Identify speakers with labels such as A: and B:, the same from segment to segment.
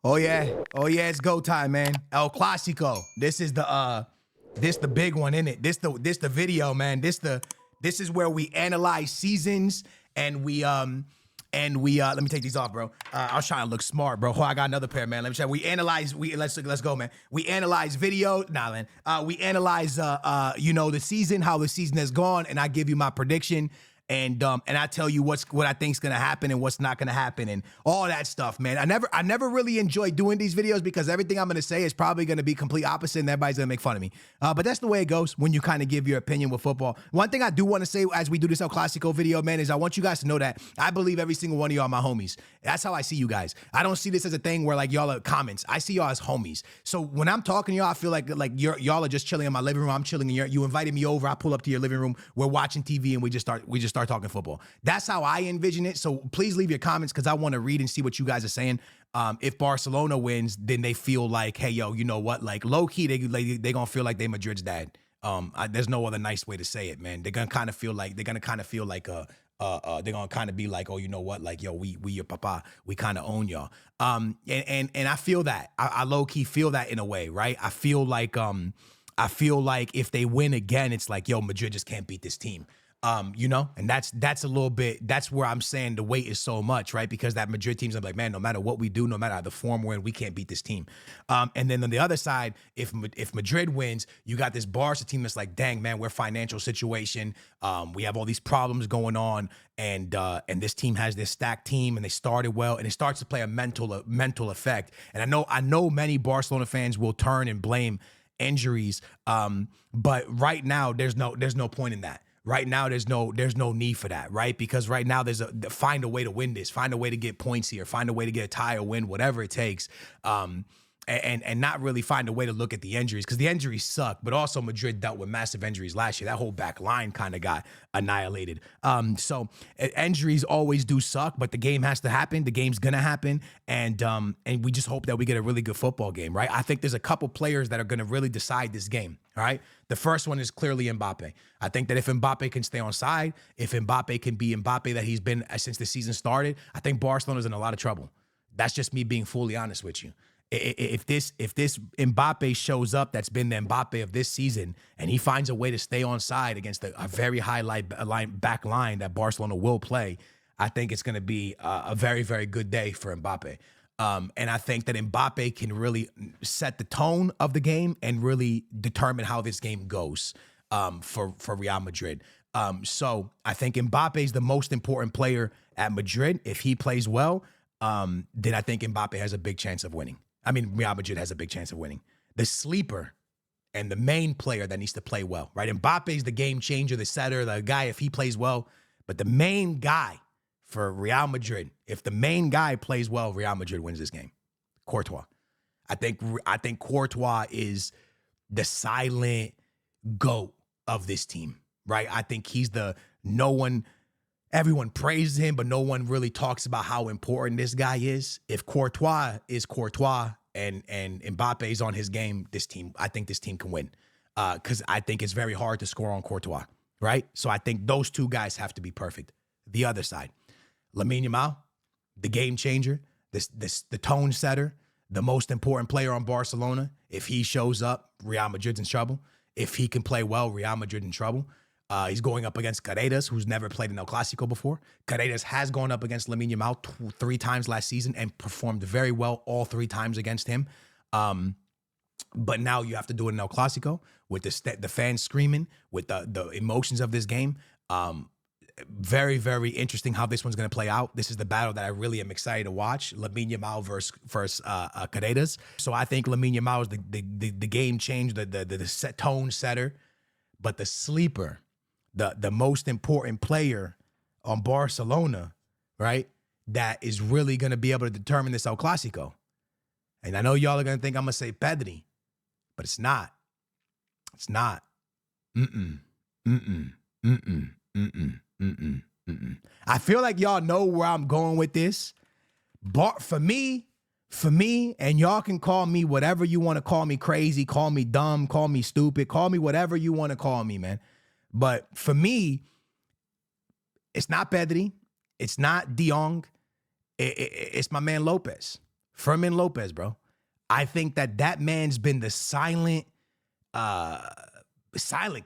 A: Oh yeah, it's go time, man. El Clasico. This is the big one, isn't it? This the video, man. This is where we analyze seasons and we let me take these off, bro. I was trying to look smart, bro. Oh, I got another pair, man. Let me check. Let's go, man. We analyze video. Nah, man. We analyze the season, how the season has gone, and I give you my prediction. And I tell you what I think's gonna happen and what's not gonna happen and all that stuff, man. I never really enjoy doing these videos because everything I'm gonna say is probably gonna be complete opposite and everybody's gonna make fun of me. But that's the way it goes when you kind of give your opinion with football. One thing I do want to say as we do this El Clasico video, man, is I want you guys to know that I believe every single one of y'all are my homies. That's how I see you guys. I don't see this as a thing where like y'all are comments. I see y'all as homies. So when I'm talking to y'all, I feel like y'all are just chilling in my living room. I'm chilling in you invited me over. I pull up to your living room. We're watching TV and we just start talking football. That's how I envision it. So please leave your comments because I want to read and see what you guys are saying. If Barcelona wins, then they feel like, hey, yo, you know what? Like low key, they gonna feel like they Madrid's dad. There's no other nice way to say it, man. They're gonna kind of feel like they're gonna kind of be like, oh, you know what? Like, yo, we your papa. We kind of own y'all. And I feel that. I low key feel that in a way, right? I feel like if they win again, it's like, yo, Madrid just can't beat this team. And that's a little bit, that's where I'm saying the weight is so much, right? Because that Madrid team's like, man, no matter what we do, no matter the form we're in, we can't beat this team. And then on the other side, if Madrid wins, you got this Barca team that's like, dang, man, we're financial situation. We have all these problems going on, and this team has this stacked team, and they started well, and it starts to play a mental effect. And I know many Barcelona fans will turn and blame injuries, but right now there's no point in that. Right now, there's no need for that, right? Because right now, find a way to win this, find a way to get points here, find a way to get a tie or win, whatever it takes, and not really find a way to look at the injuries because the injuries suck. But also, Madrid dealt with massive injuries last year. That whole back line kind of got annihilated. So injuries always do suck, but the game has to happen. The game's gonna happen, and we just hope that we get a really good football game, right? I think there's a couple players that are gonna really decide this game. All right. The first one is clearly Mbappe. I think that if Mbappe can stay on side, if Mbappe can be Mbappe that he's been since the season started, I think Barcelona's in a lot of trouble. That's just me being fully honest with you. If this Mbappe shows up, that's been the Mbappe of this season, and he finds a way to stay on side against a very high back line that Barcelona will play, I think it's going to be a very, very good day for Mbappe. And I think that Mbappe can really set the tone of the game and really determine how this game goes for Real Madrid. So I think Mbappe is the most important player at Madrid. If he plays well, then I think Mbappe has a big chance of winning. I mean, Real Madrid has a big chance of winning. The sleeper and the main player that needs to play well, right? Mbappe is the game changer, the setter, the guy if he plays well. But the main guy for Real Madrid, if the main guy plays well, Real Madrid wins this game. Courtois. I think Courtois is the silent GOAT of this team, right? I think he's everyone praises him, but no one really talks about how important this guy is. If Courtois is Courtois and Mbappe is on his game, I think this team can win. Because I think it's very hard to score on Courtois, right? So I think those two guys have to be perfect. The other side, Lamine Yamal, the game changer, the tone setter, the most important player on Barcelona. If he shows up, Real Madrid's in trouble. If he can play well, Real Madrid in trouble. He's going up against Carreras, who's never played in El Clasico before. Carreras has gone up against Lamine Yamal 3 times last season and performed very well all 3 times against him. But now you have to do it in El Clasico with the fans screaming, with the emotions of this game. Very, very interesting how this one's going to play out. This is the battle that I really am excited to watch. Lamine Yamal versus Carreras. So I think Lamine Yamal is the game changer, the tone setter, but the sleeper, the most important player on Barcelona, right, that is really going to be able to determine this El Clasico. And I know y'all are going to think I'm going to say Pedri, but it's not. It's not. I feel like y'all know where I'm going with this. For me, and y'all can call me whatever you want to call me, crazy, call me dumb, call me stupid, call me whatever you want to call me, man. But for me, it's not Pedri, it's not De Jong, it's my man Lopez. Fermin Lopez, bro. I think that man's been the silent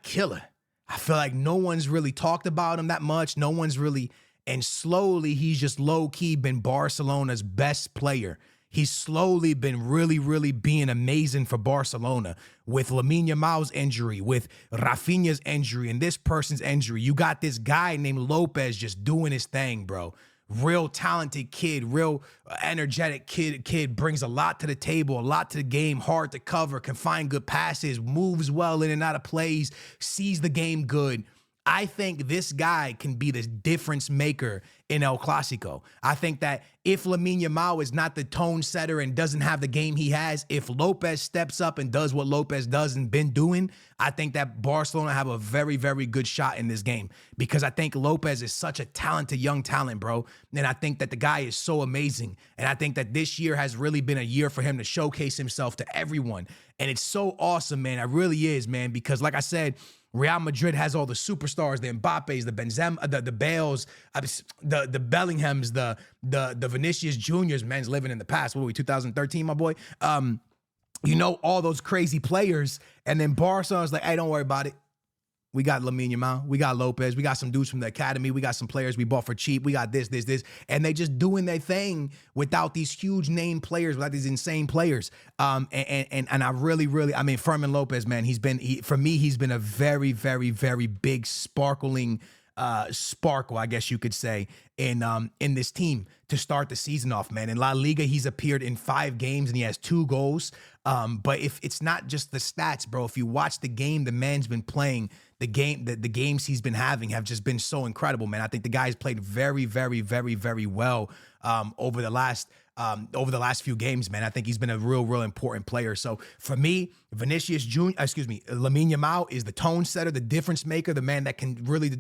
A: killer. I feel like no one's really talked about him that much. No one's really, and slowly he's just low-key been Barcelona's best player. He's slowly been really, really being amazing for Barcelona with Lamine Yamal's injury, with Rafinha's injury, and this person's injury. You got this guy named Lopez just doing his thing, bro. Real talented kid, real energetic kid, brings a lot to the table, a lot to the game, hard to cover, can find good passes, moves well in and out of plays, sees the game good. I think this guy can be the difference maker in El Clasico. I think that if Lamine Yamal is not the tone setter and doesn't have the game he has, if Lopez steps up and does what Lopez does and been doing, I think that Barcelona have a very, very good shot in this game because I think Lopez is such a talented young talent, bro. And I think that the guy is so amazing. And I think that this year has really been a year for him to showcase himself to everyone. And it's so awesome, man. It really is, man, because like I said, Real Madrid has all the superstars, the Mbappes, the Benzema, the Bales, the Bellinghams, the Vinicius Juniors. Man's living in the past. What were we, 2013, my boy? You know, all those crazy players. And then Barcelona's like, hey, don't worry about it. We got Lamine Yamal. We got Lopez. We got some dudes from the academy. We got some players we bought for cheap. We got this. And they just doing their thing without these huge name players, without these insane players. And I really, I mean, Fermin Lopez, man, for me, he's been a very, very, very big sparkle, I guess you could say, in this team to start the season off, man. In La Liga, he's appeared in 5 games and he has 2 goals. But if it's not just the stats, bro, if you watch the game the man's been playing, the games he's been having have just been so incredible, man. I think the guy's played very, very, very, very well over the last few games, man. I think he's been a real important player. So for me, Lamine Yamal is the tone setter, the difference maker, the man that can really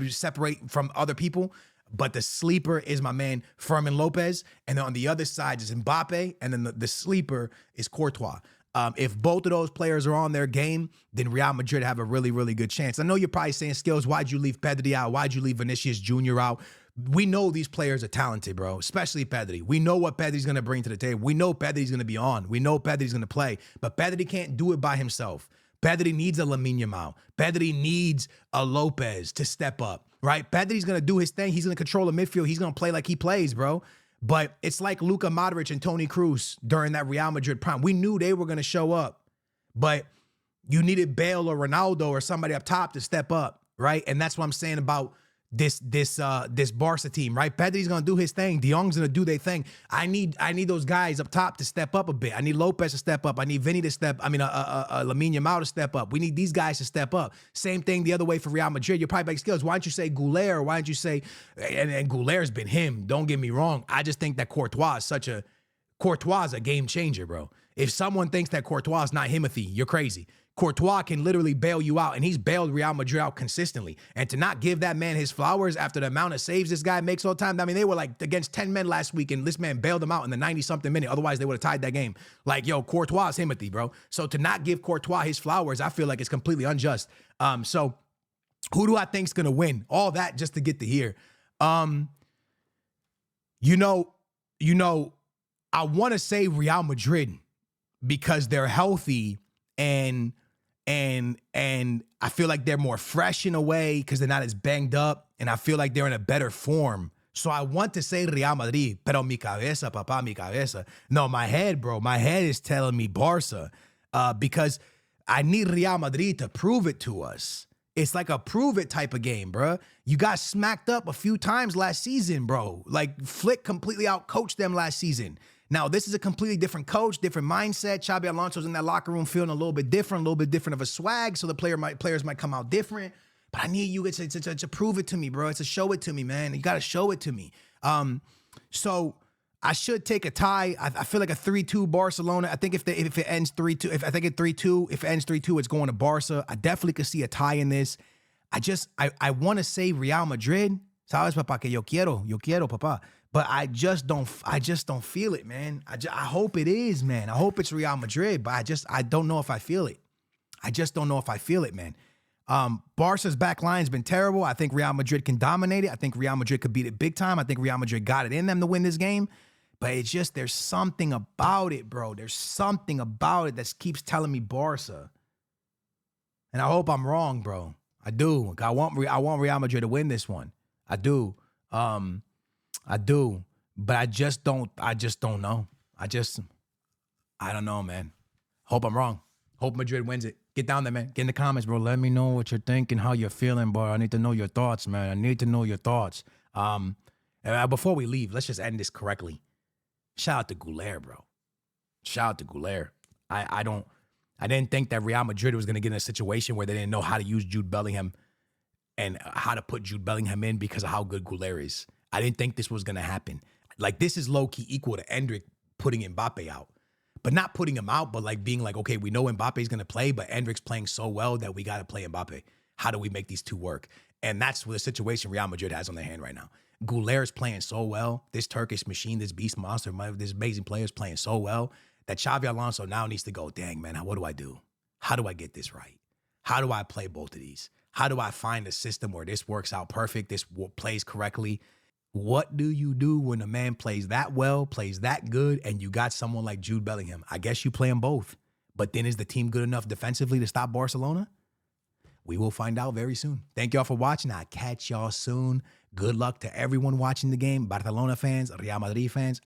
A: separate from other people. But the sleeper is my man, Fermin Lopez. And then on the other side is Mbappe. And then the sleeper is Courtois. If both of those players are on their game, then Real Madrid have a really, really good chance. I know you're probably saying, Skills, why'd you leave Pedri out? Why'd you leave Vinicius Jr. out? We know these players are talented, bro, especially Pedri. We know what Pedri's going to bring to the table. We know Pedri's going to be on. We know Pedri's going to play. But Pedri can't do it by himself. Pedri needs a Lamine Yamal. Pedri needs a Lopez to step up, right? Pedri's going to do his thing. He's going to control the midfield. He's going to play like he plays, bro. But it's like Luka Modric and Toni Kroos during that Real Madrid prime. We knew they were going to show up, but you needed Bale or Ronaldo or somebody up top to step up, right? And that's what I'm saying about this Barca team, right? Pedri's gonna do his thing. De Jong's gonna do their thing. I need those guys up top to step up a bit. I need Lopez to step up. I need Vinny to Lamine Yamal to step up. We need these guys to step up. Same thing the other way for Real Madrid. You're probably like, Skills, why don't you say Goulet? Why don't you say, and Goulet's been him. Don't get me wrong. I just think that Courtois is a game changer, bro. If someone thinks that Courtois is not Timothy, you're crazy. Courtois can literally bail you out, and he's bailed Real Madrid out consistently. And to not give that man his flowers after the amount of saves this guy makes all the time, I mean, they were like against 10 men last week, and this man bailed them out in the 90-something minute. Otherwise, they would have tied that game. Like, yo, Courtois is Timothy, bro. So to not give Courtois his flowers, I feel like it's completely unjust. So who do I think's going to win? All that just to get to here. You know, I want to say Real Madrid because they're healthy and I feel like they're more fresh in a way because they're not as banged up, and I feel like they're in a better form. So I want to say Real Madrid, pero mi cabeza, papá, mi cabeza. No, my head, bro, my head is telling me Barca because I need Real Madrid to prove it to us. It's like a prove it type of game, bro. You got smacked up a few times last season, bro. Like Flick completely outcoached them last season. Now, this is a completely different coach, different mindset. Xabi Alonso's in that locker room feeling a little bit different of a swag, so the players might come out different. But I need you to prove it to me, bro. It's to show it to me, man. You got to show it to me. So I should take a tie. I feel like a 3-2 Barcelona. I think if it ends 3-2, if it ends 3-2, it's going to Barca. I definitely could see a tie in this. I want to say Real Madrid. Sabes, papá, que yo quiero, papá. But I just don't feel it, man. I hope it is, man. I hope it's Real Madrid, but I don't know if I feel it. I just don't know if I feel it, man. Barca's back line's been terrible. I think Real Madrid can dominate it. I think Real Madrid could beat it big time. I think Real Madrid got it in them to win this game. But it's just, there's something about it, bro. There's something about it that keeps telling me Barca. And I hope I'm wrong, bro. I do. I want Real Madrid to win this one. I do. I do. But I just don't know. I don't know, man. Hope I'm wrong. Hope Madrid wins it. Get down there, man. Get in the comments, bro. Let me know what you're thinking, how you're feeling, bro. I need to know your thoughts, man. I need to know your thoughts. Before we leave, let's just end this correctly. Shout out to Goulet, bro. Shout out to Goulet. I didn't think that Real Madrid was going to get in a situation where they didn't know how to use Jude Bellingham and how to put Jude Bellingham in because of how good Goulet is. I didn't think this was going to happen. Like, this is low-key equal to Endrick putting Mbappe out. But not putting him out, but like being like, okay, we know Mbappe's going to play, but Endrick's playing so well that we got to play Mbappe. How do we make these two work? And that's the situation Real Madrid has on their hand right now. Goulet is playing so well. This Turkish machine, this beast monster, this amazing player is playing so well that Xavi Alonso now needs to go, dang, man, what do I do? How do I get this right? How do I play both of these? How do I find a system where this works out perfect, this plays correctly? What do you do when a man plays that well, plays that good, and you got someone like Jude Bellingham? I guess you play them both. But then is the team good enough defensively to stop Barcelona? We will find out very soon. Thank y'all for watching. I'll catch y'all soon. Good luck to everyone watching the game. Barcelona fans, Real Madrid fans.